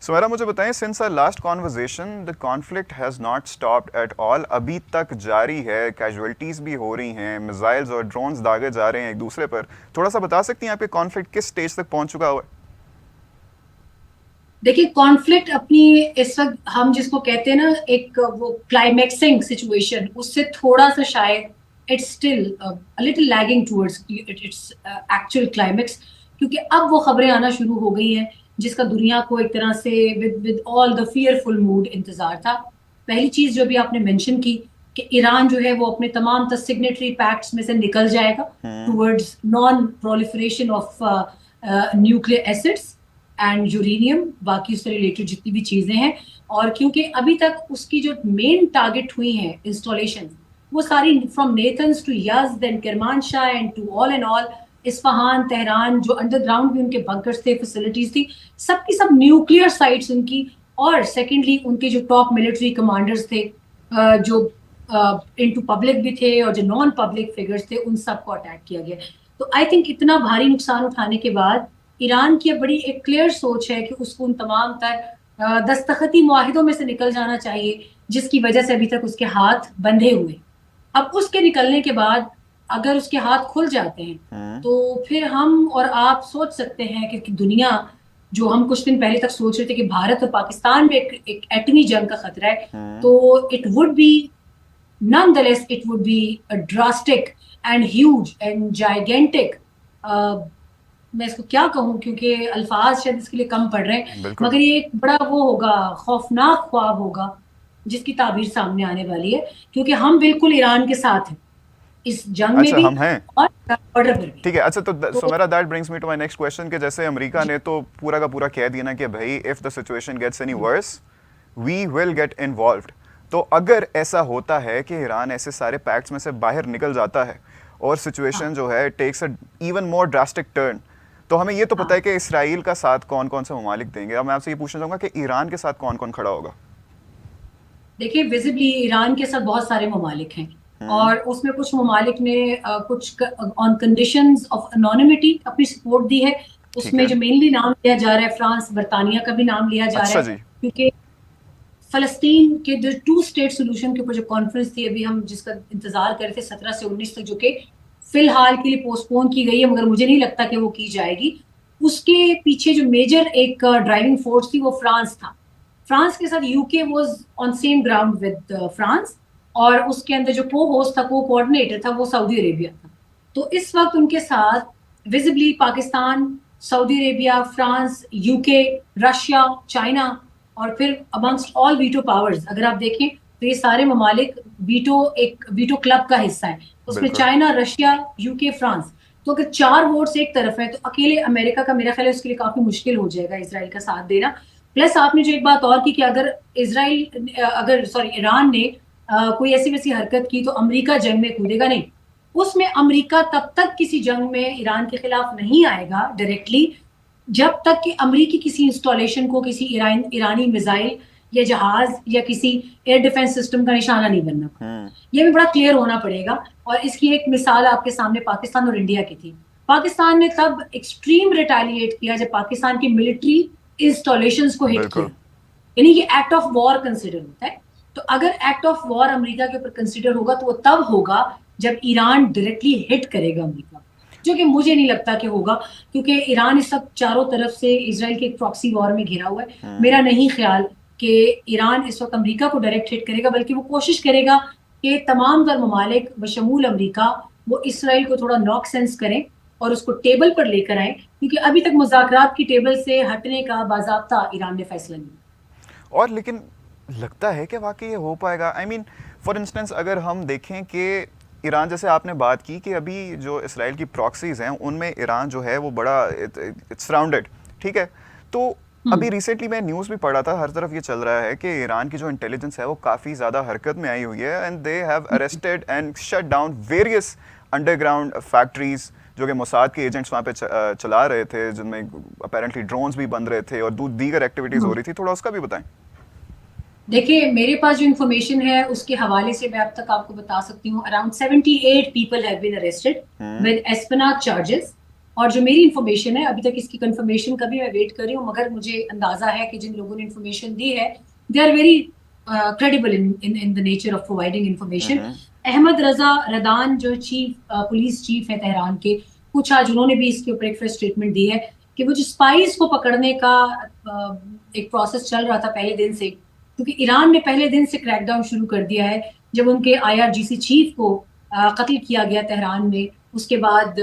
سمیرا مجھے بتائیں, since our last conversation the conflict has not stopped at all, ابھی تک جاری ہے, کیجویلٹیز بھی ہو رہی ہیں, میزائلز اور ڈرونز داغے جا رہے ہیں ایک دوسرے پر. تھوڑا سا بتا سکتی ہیں آپ کہ کانفلکٹ کس سٹیج تک پہنچ چکا ہوا ہے؟ دیکھیے کانفلکٹ اپنی اس وقت ہم جس کو کہتے ہیں نا ایک وہ کلائمیکسنگ سچویشن, اس سے تھوڑا سا شاید it's still little lagging towards its actual climax, کیونکہ اب وہ خبریں آنا شروع ہو گئی ہیں جس کا دنیا کو ایک طرح سے with all the fearful mood انتظار تھا. پہلی چیز جو بھی آپ نے مینشن کی کہ ایران جو ہے وہ اپنے تمام سگنیٹری پیکٹس میں سے نکل جائے گا towards non proliferation of nuclear assets and uranium, باقی اس سے ریلیٹڈ جتنی بھی چیزیں ہیں. اور کیونکہ ابھی تک اس کی جو مین ٹارگٹ ہوئی ہیں انسٹالیشن وہ ساری from Natanz to Yazd and Kermanshah and to all and all Isfahan, Tehran, جو انڈر گراؤنڈ بھی ان کے بنکرز تھے, فیسلٹیز تھی, سب کی سب نیوکلیئر سائٹس ان کی. اور سیکنڈلی ان کے جو ٹاپ ملٹری کمانڈرز تھے جو انٹو پبلک بھی تھے اور جو نان پبلک فگرز تھے, ان سب کو اٹیک کیا گیا. تو آئی تھنک اتنا بھاری نقصان اٹھانے کے بعد ایران کی بڑی ایک کلیئر سوچ ہے کہ اس کو ان تمام تر دستخطی معاہدوں میں سے نکل جانا چاہیے جس کی وجہ سے ابھی تک اس کے ہاتھ بندھے ہوئے. اب اس کے نکلنے کے بعد اگر اس کے ہاتھ کھل جاتے ہیں تو پھر ہم اور آپ سوچ سکتے ہیں کہ دنیا جو ہم کچھ دن پہلے تک سوچ رہے تھے کہ بھارت اور پاکستان میں ایک ایٹمی جنگ کا خطرہ ہے, تو it would be nonetheless it would be a drastic and huge and gigantic میں اس کو کیا کہوں کیونکہ الفاظ شاید اس کے لیے کم پڑ رہے ہیں, مگر یہ ایک بڑا وہ ہوگا, خوفناک خواب ہوگا جس کی تعبیر سامنے آنے والی ہے, کیونکہ ہم بالکل ایران کے ساتھ ہیں اس جنگ میں بھی اور بارڈر پر بھی. ٹھیک ہے, اچھا تو Samira that brings me to my next question کہ جیسے امریکہ نے تو پورا کا پورا کہہ دیا نا کہ بھائی if the situation gets any worse we will get involved. تو اگر ایسا ہوتا ہے کہ ایران ایسے سارے پیکٹس میں سے باہر نکل جاتا ہے اور سچویشن جو ہے takes a even more drastic turn, تو ہمیں یہ تو پتہ ہے کہ اسرائیل کا ساتھ کون کون سے ممالک دیں گے. اب میں آپ سے یہ پوچھنا چاہوں گا کہ ایران کے ساتھ کون کون کھڑا ہوگا؟ دیکھیے ویزبلی ایران کے ساتھ بہت سارے ممالک ہیں اور اس میں کچھ ممالک نے کچھ آن کنڈیشنز آف انونیمٹی اپنی سپورٹ دی ہے. اس میں جو مینلی نام لیا جا رہا ہے فرانس, برطانیہ کا بھی نام لیا جا رہا ہے, کیونکہ فلسطین کے جو 2 اسٹیٹ سولوشن کے اوپر جو کانفرنس تھی ابھی ہم جس کا انتظار کر رہے تھے 17 سے 19 تک, جو کہ فی الحال کے لیے پوسٹ پون کی گئی ہے مگر مجھے نہیں لگتا کہ وہ کی جائے گی, اس کے پیچھے جو میجر ایک ڈرائیونگ فورس تھی وہ فرانس تھا. فرانس کے ساتھ یو کے was on same ground with France, اور اس کے اندر جو کو ہوسٹ تھا, کو کوآرڈینیٹر تھا, وہ سعودی عربیہ تھا. تو اس وقت ان کے ساتھ ویزبلی پاکستان, سعودی عربیہ, فرانس, یو کے, رشیا, چائنا, اور پھر امنگسٹ آل ویٹو پاورز اگر آپ دیکھیں تو یہ سارے ممالک ویٹو کلب کا حصہ ہے. اس میں چائنا, رشیا, یو کے, فرانس. تو اگر 4 ووٹس ایک طرف ہیں تو اکیلے امریکہ کا میرا خیال ہے اس کے لیے کافی مشکل ہو جائے گا اسرائیل کا ساتھ دینا. پلس آپ نے جو ایک بات اور کی کہ اگر ایران نے کوئی ایسی ویسی حرکت کی تو امریکہ جنگ میں کودے گا نہیں. اس میں امریکہ تب تک کسی جنگ میں ایران کے خلاف نہیں آئے گا ڈائریکٹلی جب تک کہ امریکی کسی انسٹالیشن کو کسی ایرانی میزائل یا جہاز یا کسی ایئر ڈیفنس سسٹم کا نشانہ نہیں بننا. یہ بھی بڑا کلیئر ہونا پڑے گا. اور اس کی ایک مثال آپ کے سامنے پاکستان اور انڈیا کی تھی. پاکستان نے تب ایکسٹریم ریٹیلیٹ کیا جب پاکستان کی ملٹری انسٹالیشنز کو ہٹ کیا, یعنی یہ ایکٹ آف وار کنسیڈر ہوتا ہے. تو اگر ایکٹ آف وار امریکہ کے اوپر کنسیڈر ہوگا تو وہ تب ہوگا جب ایران ڈائریکٹلی ہٹ کرے گا امریکہ, جو کہ مجھے نہیں لگتا کہ ہوگا, کیونکہ ایران اس وقت چاروں طرف سے اسرائیل کے ایک پراکسی وار میں گھرا ہوا ہے. میرا نہیں خیال کہ ایران اس وقت امریکہ کو ڈائریکٹ ہٹ کرے گا, بلکہ وہ کوشش کرے گا کہ تمام تر ممالک بشمول امریکہ وہ اسرائیل کو تھوڑا ناک سینس کریں اور اس کو ٹیبل پر لے کر آئیں, کیونکہ ابھی تک مذاکرات کی ٹیبل سے ہٹنے کا باضابطہ ایران نے فیصلہ نہیں. اور لیکن لگتا ہے کہ واقعی یہ ہو پائے گا. آئی مین فار انسٹنس اگر ہم دیکھیں کہ ایران, جیسے آپ نے بات کی کہ ابھی جو اسرائیل کی پراکسیز ہیں ان میں ایران جو ہے وہ بڑا سراؤنڈڈ, ٹھیک ہے. تو ابھی ریسنٹلی میں نیوز بھی پڑھا تھا, ہر طرف یہ چل رہا ہے کہ ایران کی جو انٹیلیجنس ہے وہ کافی زیادہ حرکت میں آئی ہوئی ہے, and they have arrested and shut down various under ground factories جو کہ موساد کے ایجنٹس وہاں پہ چلا رہے تھے, جن میں اپیرنٹلی ڈرونز بھی بن رہے تھے اور دیگر ایکٹیویٹیز ہو رہی تھی. تھوڑا اس کا بھی بتائیں. دیکھیے میرے پاس جو انفارمیشن ہے اس کے حوالے سے میں اب تک آپ کو بتا سکتی ہوں, around 78 people have been arrested with espionage charges. اور جو میری انفارمیشن ہے ابھی تک اس کی کنفرمیشن کا بھی میں ویٹ کر رہی ہوں, مگر مجھے اندازہ ہے کہ جن لوگوں نے انفارمیشن دی ہے they are very credible in the nature of providing information. Ahmad Reza Radan جو پولیس چیف ہے تہران کے, کچھ آج انہوں نے بھی اس کے اوپر ایک اسٹیٹمنٹ دی ہے کہ وہ جو اسپائز کو پکڑنے کا ایک پروسیس چل رہا تھا پہلے دن سے, کیونکہ ایران نے پہلے دن سے کریک ڈاؤن شروع کر دیا ہے جب ان کے IRGC چیف کو قتل کیا گیا تہران میں. اس کے بعد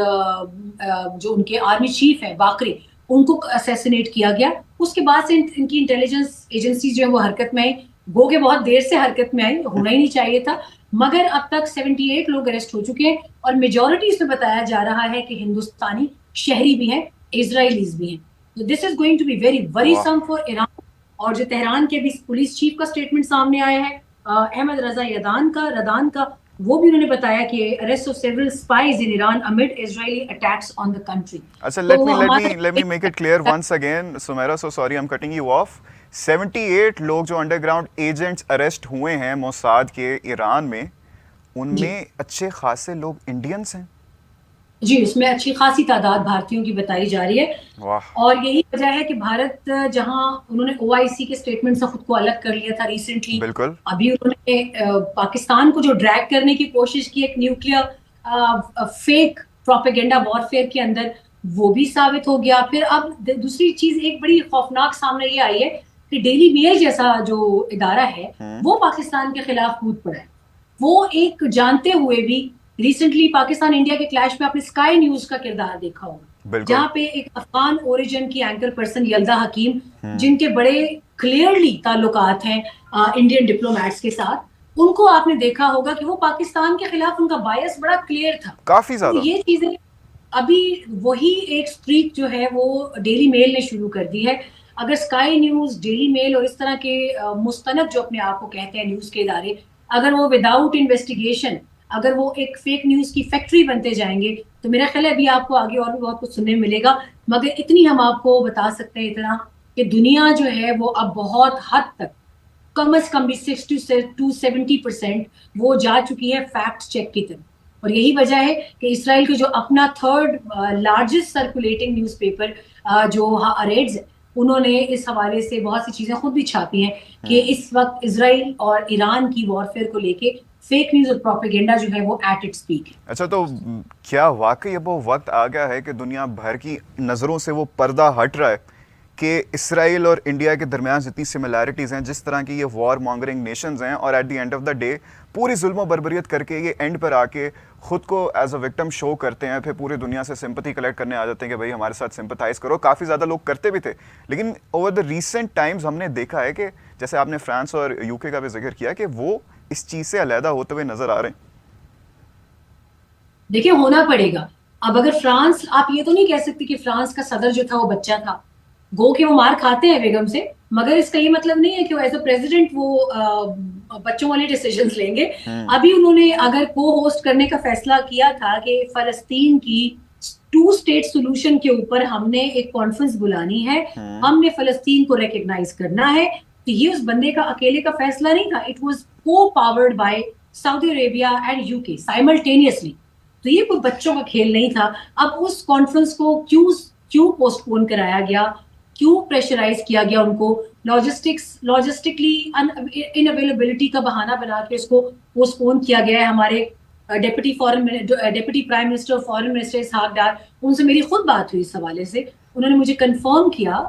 جو ان کے آرمی چیف ہے باقری, ان کو اسیسینیٹ کیا گیا. اس کے بعد سے ان کی انٹیلیجنس ایجنسیز جو ہے وہ حرکت میں آئی, گو کہ بہت دیر سے حرکت میں آئی, ہونا ہی نہیں چاہیے تھا, مگر اب تک 78 لوگ اریسٹ ہو چکے ہیں اور میجورٹی اس میں بتایا جا رہا ہے کہ ہندوستانی شہری بھی ہیں, اسرائیلیز بھی ہیں. This is going to be very worrisome for Iran. اور جو تہران کے بھی پولیس چیف کا اسٹیٹمنٹ سامنے آیا ہے احمد رضا ردان کا, وہ بھی انہوں نے بتایا کہ arrest of several spies in Iran amid Israeli attacks on the country. اچھا, let me make it clear once again, Sumaira, so sorry I'm cutting you off. 78 لوگ جو انڈر گراؤنڈ ایجنٹس اریسٹ ہوئے ہیں موساد کے ایران میں, ان میں اچھے خاصے لوگ انڈینس ہیں. جی, اس میں اچھی خاصی تعداد بھارتیوں کی بتائی جا رہی ہے. اور یہی وجہ ہے کہ بھارت جہاں انہوں نے OIC کے اسٹیٹمنٹ سے خود کو الگ کر لیا تھا ریسنٹلی, بالکل ابھی انہوں نے پاکستان کو جو ڈریگ کرنے کی کوشش کی ایک نیوکلیر فیک پروپیگنڈا وارفیئر کے اندر, وہ بھی ثابت ہو گیا. پھر اب دوسری چیز ایک بڑی خوفناک سامنے یہ آئی ہے کہ ڈیلی میل جیسا جو ادارہ ہے وہ پاکستان کے خلاف کود پڑا ہے. وہ ایک جانتے ہوئے بھی ریسنٹلی پاکستان انڈیا کے کلیش میں آپ نے اسکائی نیوز کا کردار دیکھا ہوگا, جہاں پہ ایک افغان اوریجن کی اینکر پرسن یلدا حکیم, جن کے بڑے کلیئرلی تعلقات ہیں انڈین ڈپلومیٹس کے ساتھ, ان کو آپ نے دیکھا ہوگا کہ وہ پاکستان کے خلاف ان کا بائس بڑا کلیئر تھا کافی زیادہ. یہ چیزیں ابھی وہی ایک اسٹریک جو ہے وہ ڈیلی میل نے شروع کر دی ہے. اگر اسکائی نیوز, ڈیلی میل اور اس طرح کے مستند جو اپنے آپ کو کہتے ہیں نیوز کے ادارے, اگر وہ وداؤٹ انویسٹیگیشن, اگر وہ ایک فیک نیوز کی فیکٹری بنتے جائیں گے, تو میرا خیال ہے ابھی آپ کو آگے اور بھی بہت کچھ سننے ملے گا. مگر اتنی ہم آپ کو بتا سکتے ہیں اتنا کہ دنیا جو ہے وہ اب بہت حد تک کم از کم بھی 60 to 70% وہ جا چکی ہے فیکٹ چیک کی طرف. اور یہی وجہ ہے کہ اسرائیل کے جو اپنا 3rd largest circulating news paper جو ہاریٹز ہے, انہوں نے اس حوالے سے بہت سی چیزیں خود بھی چھاپی ہیں کہ اس وقت اسرائیل اور ایران کی وارفیئر کو لے کے فیک نیوز اور پروپیگنڈا جو ہے وہ ایٹ اٹس پیک ہے. اچھا, تو کیا واقعی اب وہ وقت آ گیا ہے کہ دنیا بھر کی نظروں سے وہ پردہ ہٹ رہا ہے کہ اسرائیل اور انڈیا کے درمیان جتنی سملیرٹیز ہیں, جس طرح کی یہ وار مانگرنگ نیشنز ہیں, اور at the end of the day پوری ظلم و بربریت کر کے یہ اینڈ پر آ کے خود کو ایز اے وکٹم شو کرتے ہیں, پھر پوری دنیا سے سمپتھی کلیکٹ کرنے آ جاتے ہیں کہ بھائی ہمارے ساتھ سمپتھائز کرو. کافی زیادہ لوگ کرتے بھی تھے, لیکن اوور دا ریسنٹ ٹائمز ہم نے دیکھا ہے کہ جیسے آپ نے فرانس اور UK کا بھی ذکر کیا کہ وہ اس چیز سے علیحدہ ہوتے ہوئے نظر آ رہے ہیں. دیکھیں, ہونا پڑے گا. اب اگر فرانس, آپ یہ تو نہیں کہہ سکتے کہ فرانس کا صدر جو تھا وہ بچہ تھا, گو کہ وہ مار کھاتے ہیں بیگم سے, مگر اس کا یہ مطلب نہیں ہے کہ وہ ایز اے پریزیڈنٹ وہ بچوں والے ڈیسیجنز لیں گے. ابھی انہوں نے اگر کو ہوسٹ کرنے کا فیصلہ کیا تھا کہ فلسطین کی 2 اسٹیٹ سولوشن کے اوپر ہم نے ایک کانفرنس بلانی ہے, ہم نے فلسطین کو ریکگنائز کرنا ہے, تو یہ اس بندے کا اکیلے کا فیصلہ نہیں تھا. اٹ واز کو powered by Saudi Arabia and UK simultaneously. تو یہ کوئی بچوں کا کھیل نہیں تھا. اب اس کانفرنس کو کیوں پوسٹ پون کرایا گیا, کیوں پریشرائز کیا گیا ان کو, لاجسٹکلی ان اویلیبلٹی کا بہانہ بنا کے اس کو پوسٹ پون کیا گیا ہے. ہمارے ڈپٹی پرائم منسٹر اور فارن منسٹر اسحاق ڈار, ان سے میری خود بات ہوئی اس حوالے سے. انہوں نے مجھے کنفرم کیا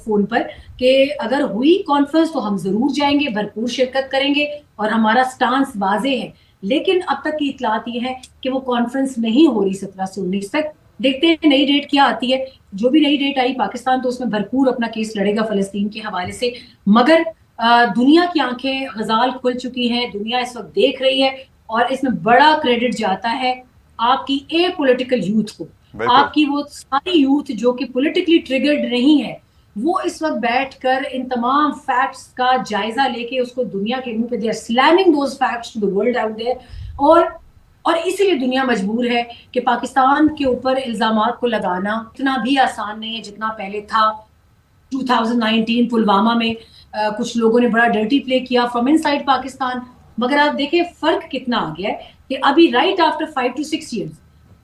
فون پر کہ اگر ہوئی کانفرنس تو ہم ضرور جائیں گے, بھرپور شرکت کریں گے, اور ہمارا سٹانس واضح ہے. لیکن اب تک کی اطلاعات یہ ہے کہ وہ کانفرنس نہیں ہو رہی 17 سے 19 تک. دیکھتے ہیں نئی ڈیٹ کیا آتی ہے. جو بھی نئی ڈیٹ آئی, پاکستان تو اس میں بھرپور اپنا کیس لڑے گا فلسطین کے حوالے سے. مگر دنیا کی آنکھیں غزال کھل چکی ہیں, دنیا اس وقت دیکھ رہی ہے, اور اس میں بڑا کریڈٹ جاتا ہے آپ کی اے پولیٹیکل یوتھ کو. آپ کی وہ ساری یوتھ جو کہ پولیٹیکلی ٹریگرڈ نہیں ہے, وہ اس وقت بیٹھ کر ان تمام فیکٹس کا جائزہ لے کے اس کو دنیا کے منہ پہ the slamming those facts to the world out there. اور اسی لیے دنیا مجبور ہے کہ پاکستان کے اوپر الزامات کو لگانا اتنا بھی آسان نہیں ہے جتنا پہلے تھا. 2019 پلوامہ میں کچھ لوگوں نے بڑا ڈرٹی پلے کیا فرام ان سائڈ پاکستان, مگر آپ دیکھیں فرق کتنا آ گیا ہے کہ ابھی رائٹ آفٹر 5 to 6 years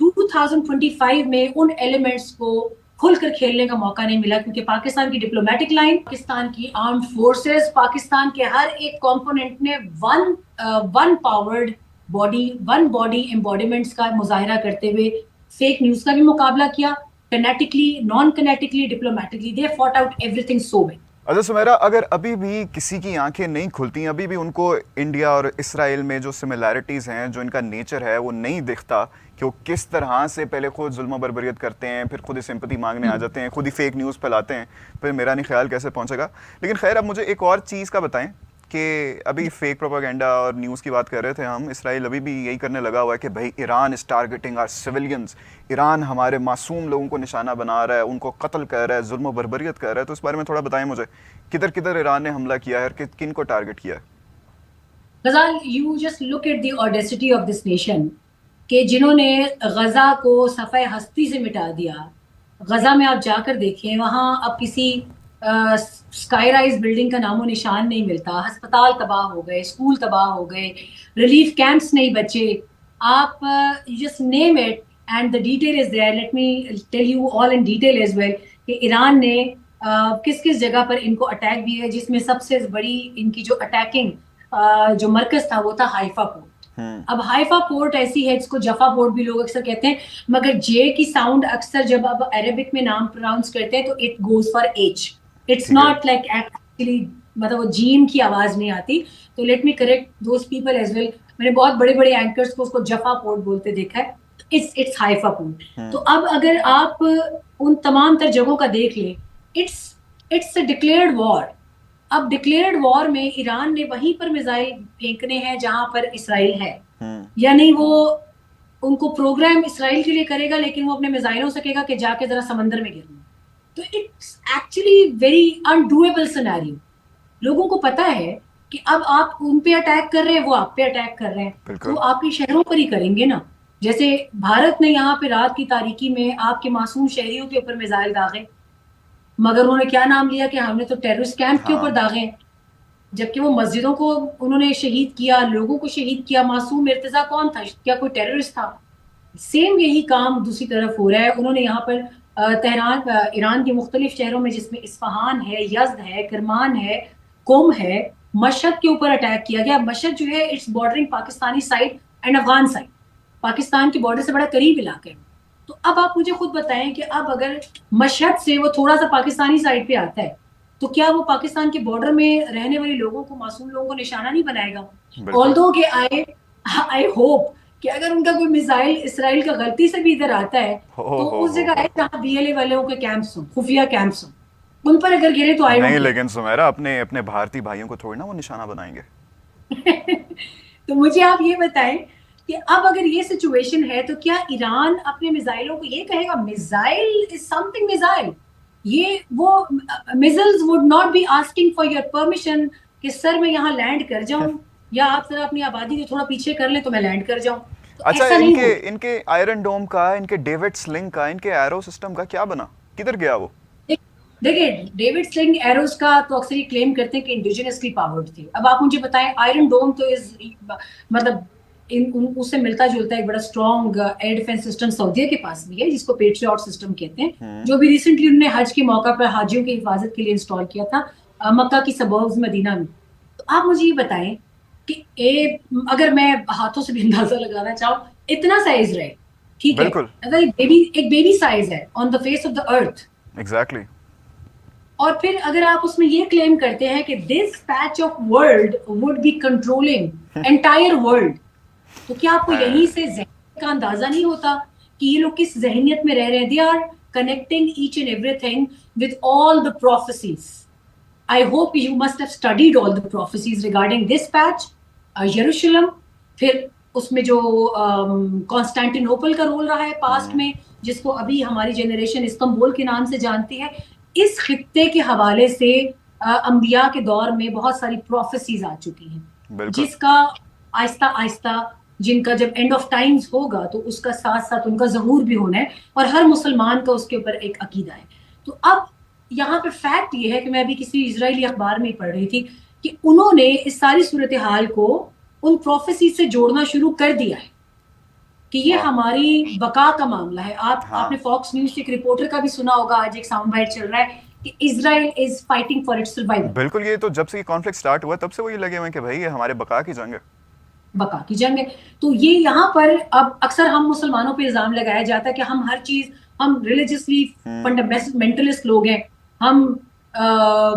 2025 میں ان ایلیمنٹس کو کھل کر کھیلنے کا موقع نہیں ملا کیونکہ پاکستان کی ڈپلومیٹک لائن، پاکستان کی آرمڈ فورسز، پاکستان کے ہر ایک کمپوننٹ نے ون پاورڈ ون باڈی ایمبوڈیمنٹس کا مظاہرہ کرتے ہوئے فیک نیوز کا بھی مقابلہ کیا، kinetically, non kinetically, diplomatically, they fought out everything so well. اچھا سمیرا، اگر ابھی بھی کسی کی آنکھیں نہیں کھلتی، ابھی بھی ان کو انڈیا اور اسرائیل میں جو سملیرٹیز ہیں، جو ان کا نیچر ہے، وہ نہیں دکھتا کہ وہ کس طرح سے پہلے خود ظلم و بربریت کرتے ہیں، پھر خود ہی سمپتی مانگنے آ جاتے ہیں، خود ہی فیک نیوز پھیلاتے ہیں، پھر میرا نہیں خیال کیسے پہنچے گا. لیکن خیر، اب مجھے ایک اور چیز کا بتائیں کہ ابھی فیک پروپیگنڈا اور نیوز کی بات کر رہے تھے ہم. اسرائیل ابھی بھی یہی کرنے لگا ہوا ہے کہ بھائی Iran is targeting our civilians, Iran ہمارے معصوم لوگوں کو نشانہ بنا رہا ہے، ان کو قتل کر رہا ہے، ظلم و بربریت کر رہا ہے. تو اس بارے میں تھوڑا بتائیں مجھے، کدھر کدھر ایران نے حملہ کیا ہے اور کن کو ٹارگٹ کیا ہے؟ غزال، you just look at the audacity of this nation کہ جنہوں نے غزہ کو صفحہ ہستی سے مٹا دیا. غزہ میں آپ جا کر دیکھیں، وہاں اب کسی اسکائی رائز بلڈنگ کا نام و نشان نہیں ملتا، ہسپتال تباہ ہو گئے، اسکول تباہ ہو گئے، ریلیف کیمپس نہیں بچے. آپ just name it and the detail is there. Let me tell you all in detail as well کہ ایران نے کس کس جگہ پر ان کو اٹیک بھی ہے، جس میں سب سے بڑی ان کی جو اٹیکنگ جو مرکز تھا وہ تھا حائفہ پورٹ. اب حائفہ پورٹ ایسی ہے جس کو جفا پورٹ بھی لوگ اکثر کہتے ہیں، مگر جے کی ساؤنڈ اکثر جب اب عربک میں نام پروناؤنس کرتے ہیں تو it goes for H, it's not like actually, مطلب وہ جیم کی آواز نہیں آتی. تو let me correct those people as well. میں نے بہت بڑے بڑے اینکرز کو اس کو جفا پورٹ بولتے دیکھا ہے، اٹس حائفہ پورٹ. تو اب اگر آپ ان تمام تر جگہوں کا دیکھ لیں، اٹس اے ڈکلیئرڈ وار. اب ڈکلیئرڈ وار میں ایران نے وہیں پر میزائل پھینکنے ہیں جہاں پر اسرائیل ہے، یعنی وہ ان کو پروگرام اسرائیل کے لیے کرے گا لیکن وہ اپنے میزائلوں سے کہے گا کہ جا کے ذرا سمندر میں گرنا. تو اٹس ایکچولی ویری انڈویبل سینیریو. لوگوں کو پتا ہے کہ اب آپ ان پہ اٹیک کر رہے ہیں، وہ آپ پہ اٹیک کر رہے ہیں، تو آپ کے شہروں پر ہی کریں گے نا. جیسے بھارت نے یہاں پہ رات کی تاریکی میں آپ کے معصوم شہریوں کے اوپر میزائل داغے، مگر انہوں نے کیا نام لیا کہ ہم نے تو ٹیررسٹ کیمپ کے اوپر داغے ہیں، جبکہ وہ مسجدوں کو انہوں نے شہید کیا، لوگوں کو شہید کیا. معصوم ارتضیٰ کون تھا؟ کیا کوئی ٹیررسٹ تھا؟ سیم یہی کام دوسری طرف ہو رہا ہے. انہوں نے یہاں پر تہران، ایران کے مختلف شہروں میں جس میں اصفہان ہے، یزد ہے، کرمان ہے، قم ہے، مشہد کے اوپر اٹیک کیا گیا. مشہد جو ہے it's bordering Pakistani side and Afghan side, Pakistan کے بارڈر سے بڑا قریب علاقہ ہے. تو اب آپ مجھے خود بتائیں کہ اب اگر مشہد سے وہ تھوڑا سا پاکستانی سائڈ پہ آتا ہے تو کیا وہ پاکستان کے بارڈر میں رہنے والے لوگوں کو، معصوم لوگوں کو نشانہ نہیں بنائے گا؟ آلدو کہ آئی ہوپ کہ اگر ان کا کوئی میزائل اسرائیل کا غلطی سے بھی ادھر آتا ہے تو اس جگہ ہے جہاں بی ایل اے والوں کے کیمپس ہوں، خفیہ کیمپس ہوں، ان پر اگر گرے تو آئی نہیں. لیکن سمیرا، اپنے بھارتی بھائیوں کو تھوڑی نا وہ نشانہ بنائیں گے. تو مجھے آپ یہ بتائیں کہ اب اگر یہ سچویشن ہے تو کیا ایران اپنے میزائلوں کو یہ کہے گا missile is something missile? یہ وہ missiles would not be asking for your permission کہ سر میں یہاں لینڈ کر جاؤں، یا آپ ذرا اپنی آبادی کو تھوڑا پیچھے کر لیں تو میں لینڈ کر جاؤں. اچھا، ان کے آئرن ڈوم کا، ان کے ڈیوڈ سلنگ کا، ان کے ایرو سسٹم کا کیا بنا؟ کدھر گیا وہ؟ دیکھیے، ڈیوڈ سلنگ ایروز کا تو اکثر ہی کلیم کرتے ہیں کہ انڈیجنسلی پاورڈ تھے. اب آپ مجھے بتائیں، آئرن ڈوم تو مطلب اس سے ملتا جلتا ایک بڑا اسٹرانگ ایئر ڈیفینس سسٹم سعودیہ کے پاس بھی ہے جس کو پیٹریاٹ سسٹم کہتے ہیں، جو بھی ریسنٹلی انہوں نے حج کے موقع پر حاجیوں کی حفاظت کے لیے انسٹال کیا تھا مکہ کی سبربز مدینہ میں. تو آپ مجھے یہ بتائیں کہ اگر میں ہاتھوں سے بھی اندازہ لگانا چاہوں، اتنا سائز رہے، ٹھیک ہے، اگر ایک بیبی سائز ہے on the face of the earth, exactly, اور پھر اگر آپ اس میں یہ کلیم کرتے ہیں کہ this patch of world would be controlling entire world, تو کیا آپ کو یہیں سے ذہنیت کا اندازہ نہیں ہوتا کہ یہ لوگ کس ذہنیت میں رہ رہے ہیں؟ They are connecting H and everything with all the prophecies. I hope you must have studied all the prophecies regarding this patch, یروشلم، پھر اس میں جو کانسٹینٹینوپل کا رول رہا ہے پاسٹ میں، جس کو ابھی ہماری جنریشن استنبول کے نام سے جانتی ہے. اس خطے کے حوالے سے انبیاء کے دور میں بہت ساری پروفیسیز آ چکی ہیں، جس کا آہستہ آہستہ، جن کا جب اینڈ آف ٹائمز ہوگا تو اس کا ساتھ ساتھ ان کا ظہور بھی ہونا ہے، اور ہر مسلمان کا اس کے اوپر ایک عقیدہ ہے. تو اب یہاں پہ فیکٹ یہ ہے کہ میں ابھی کسی اسرائیلی اخبار میں پڑھ رہی تھی کہ انہوں نے اس ساری صورتحال کو ان پروفیسیز سے جوڑنا شروع کر دیا ہے. کہ یہ ہماری بقا کا معاملہ ہے. آپ نے فاکس نیوز کے ایک رپورٹر کا بھی سنا ہوگا, آج ایک ساؤنڈ بائٹ چل رہا ہے کہ Israel is fighting for its survival. بالکل, یہ تو جب سے یہ کانفلکٹ سٹارٹ ہوا تب سے وہی لگے ہوئے ہیں کہ بھائی یہ ہمارے بقا کی جنگ ہے, بقا کی جنگ ہے. تو یہ یہاں پر اب اکثر ہم مسلمانوں پہ الزام لگایا جاتا ہے کہ ہم ہر چیز, ہم ریلیجسلی فنڈامنٹلسٹ لوگ ہیں, ہم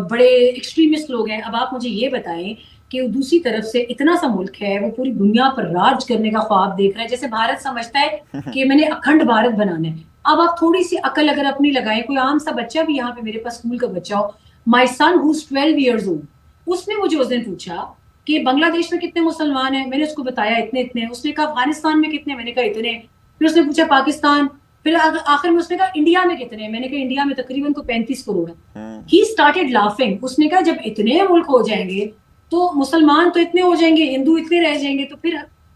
بڑے ایکسٹریمسٹ لوگ ہیں. اب آپ مجھے یہ بتائیں کہ دوسری طرف سے اتنا سا ملک ہے, وہ پوری دنیا پر راج کرنے کا خواب دیکھ رہا ہے, جیسے بھارت سمجھتا ہے کہ میں نے اکھنڈ بھارت بنانا ہے. اب آپ تھوڑی سی عقل اگر اپنی لگائیں, کوئی عام سا بچہ بھی یہاں پہ میرے پاس اسکول کا بچہ ہو, مائی سن ہوز 12 ایئرز اولڈ, اس نے مجھے اس دن پوچھا کہ بنگلہ دیش میں کتنے مسلمان ہیں, میں نے اس کو بتایا اتنے اتنے. اس نے کہا افغانستان میں کتنے, میں نے کہا اتنے. پھر اس نے پوچھا پاکستان, پھر آخر میں اس نے کہا انڈیا میں کتنے, میں نے کہا انڈیا میں تقریباً 35 کروڑ ہے. He started laughing. اس نے کہا جب اتنے ملک ہو جائیں گے تو مسلمان تو اتنے ہو جائیں گے, ہندو اتنے رہ جائیں گے, تو پھر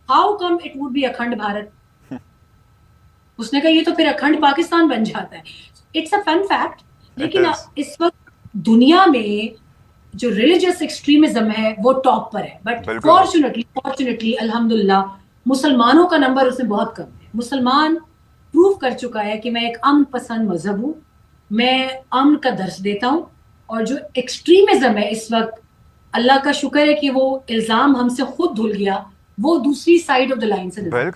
how come it would be Akhand Bharat. اس نے کہا یہ تو پھر اکھنڈ پاکستان بن جاتا ہے. It's a fun fact. لیکن اس وقت دنیا میں جو ریلیجس ایکسٹریمزم ہے وہ ٹاپ پر ہے. بٹ فارچونیٹلی الحمدللہ مسلمانوں کا نمبر اس میں بہت کم ہے. مسلمان پروو کر چکا ہے کہ میں ایک امن پسند مذہب ہوں, میں امن کا درس دیتا ہوں. اور جو ایکسٹریمزم ہے اس وقت, اللہ کا شکر ہے کہ وہ الزام ہم سے خود دھل گیا, وہ دوسری سائڈ آف دا لائن سے نظر. بالکل.